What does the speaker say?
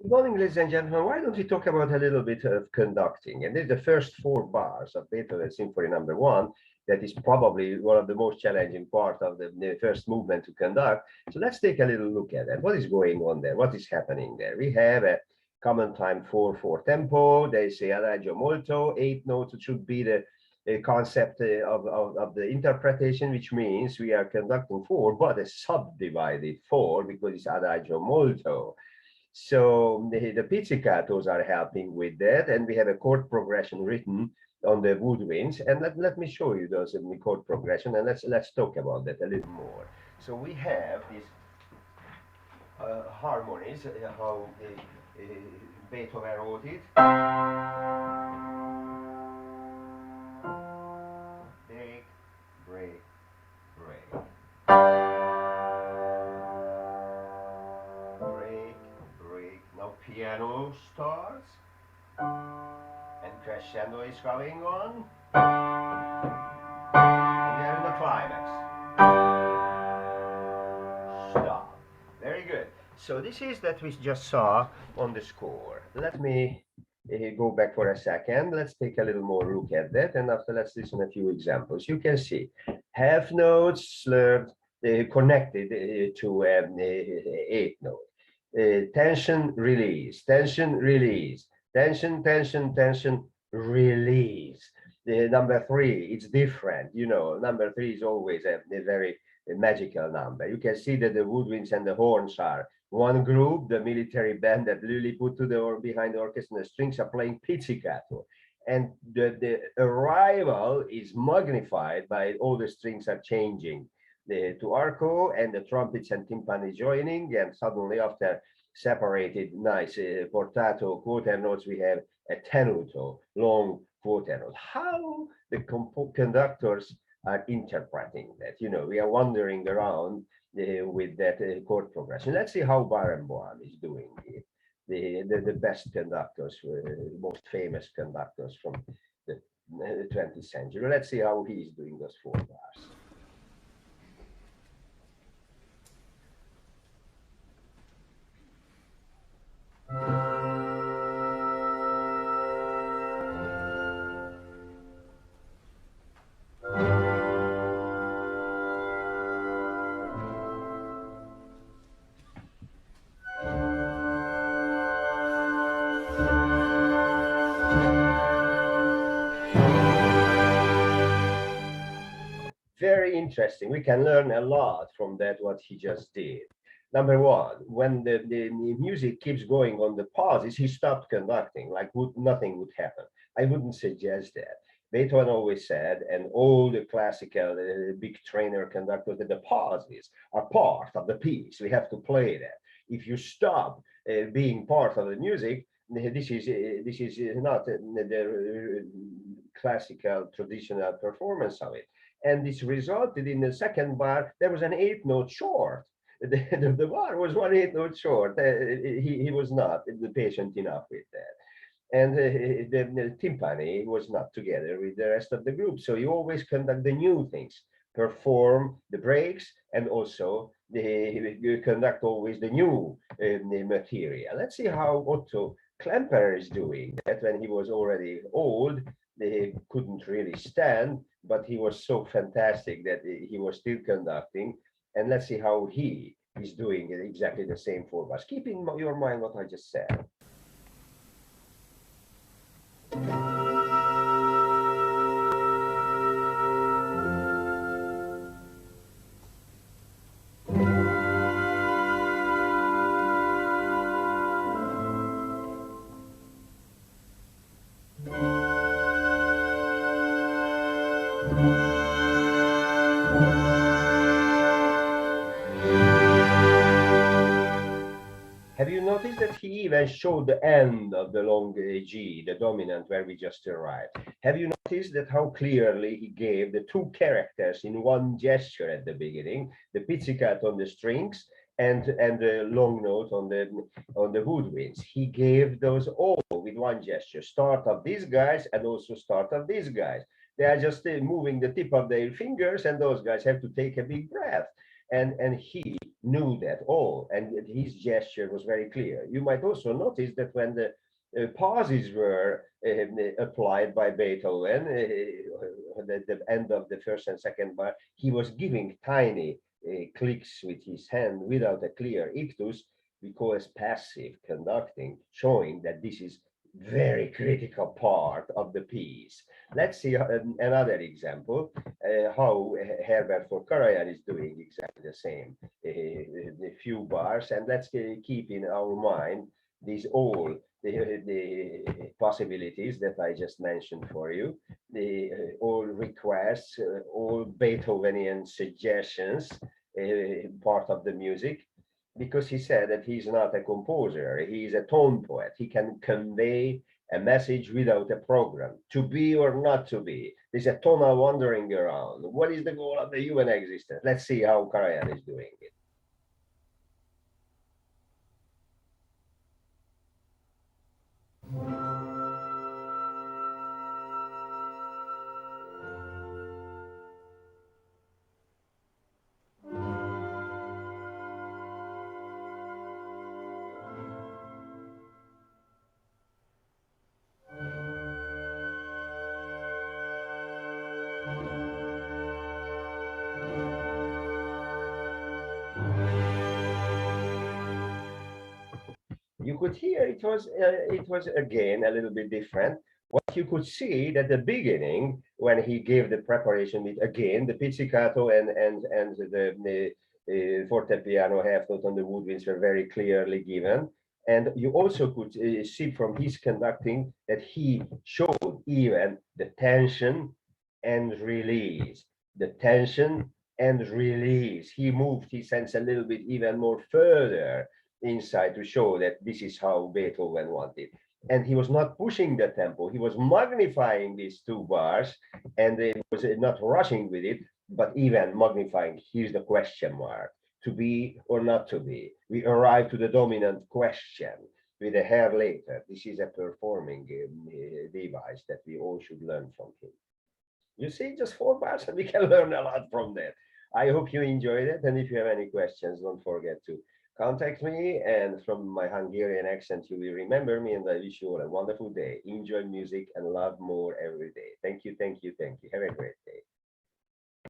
Good morning, ladies and gentlemen. Why don't we talk about a little bit of conducting? And this is the first four bars of Beethoven Symphony Number One. That is probably one of the most challenging part of the first movement to conduct. So let's take a little look at that. What is going on there? What is happening there? We have a common time 4/4 tempo. They say adagio molto, 8 notes. It should be the concept of the interpretation, which means we are conducting four, but a subdivided four because it's adagio molto. So the pizzicatos are helping with that, and we have a chord progression written on the woodwinds. And let me show you those in the chord progression, and let's talk about that a little more. So we have these harmonies, how Beethoven wrote it. Break, break, break. Break, break. Now piano starts, and crescendo is going on. And we are in the climax. Stop. Very good. So this is that we just saw on the score. Let me go back for a second. Let's take a little more look at that, and after let's listen a few examples. You can see half notes slurred, connected to 8 note. Tension, release, tension, release, tension, tension, tension, release. Number three, it's different. You know, number three is always a very magical number. You can see that the woodwinds and the horns are one group, the military band that Lily put to the or behind the orchestra, and the strings are playing pizzicato. And the arrival is magnified by all the strings are changing to arco, and the trumpets and timpani joining, and suddenly after separated nice portato quarter notes, we have a tenuto, long quarter note. How the conductors are interpreting that. You know, we are wandering around with that chord progression. Let's see how Barenboim is doing it. The best conductors, most famous conductors from the 20th century. Let's see how he's doing those four bars. Very interesting. We can learn a lot from that, what he just did. Number one, when the music keeps going on the pauses, he stopped conducting, like nothing would happen. I wouldn't suggest that. Beethoven always said, and all the classical big trainer conductors, that the pauses are part of the piece. We have to play that. If you stop being part of the music, this is not the classical traditional performance of it, and this resulted in the second bar. There was an 8 note short. The bar was one 8 note short. He was not patient enough with that. And the timpani was not together with the rest of the group. So you always conduct the new things, perform the breaks, and also you conduct always the new material. Let's see how Otto Klemperer is doing that when he was already old. He couldn't really stand, but he was so fantastic that he was still conducting. And let's see how he is doing exactly the same for us. Keep in your mind what I just said. Have you noticed that he even showed the end of the long G, the dominant, where we just arrived? Have you noticed that how clearly he gave the two characters in one gesture at the beginning, the pizzicato on the strings and the long note on the woodwinds? He gave those all with one gesture, start of these guys and also start of these guys. They are just moving the tip of their fingers, and those guys have to take a big breath. and he knew that all, and his gesture was very clear. You might also notice that when the pauses were applied by Beethoven, the end of the first and second bar, he was giving tiny clicks with his hand without a clear ictus, because passive conducting, showing that this is very critical part of the piece. Let's see another example, how Herbert for Karajan is doing exactly the same. A few bars, and let's keep in our mind these all the possibilities that I just mentioned for you, the all requests, all Beethovenian suggestions, part of the music, because he said that he's not a composer, he's a tone poet. He can convey a message without a program, to be or not to be. There's a tonal wandering around. What is the goal of the human existence? Let's see how Karajan is doing it. You could hear it was again a little bit different. What you could see at the beginning, when he gave the preparation with again the pizzicato and the fortepiano half note on the woodwinds were very clearly given. And you also could see from his conducting that he showed even the tension and release, the tension and release. He moved his hands a little bit even more further inside to show that this is how Beethoven wanted. And he was not pushing the tempo, he was magnifying these two bars, and it was not rushing with it, but even magnifying. Here's the question mark: to be or not to be. We arrive to the dominant question with a hair later. This is a performing device that we all should learn from him. You see, just 4 bars, and we can learn a lot from that. I hope you enjoyed it, and if you have any questions, don't forget to contact me. And from my Hungarian accent, you will remember me, and I wish you all a wonderful day. Enjoy music and love more every day. Thank you, thank you, thank you. Have a great day.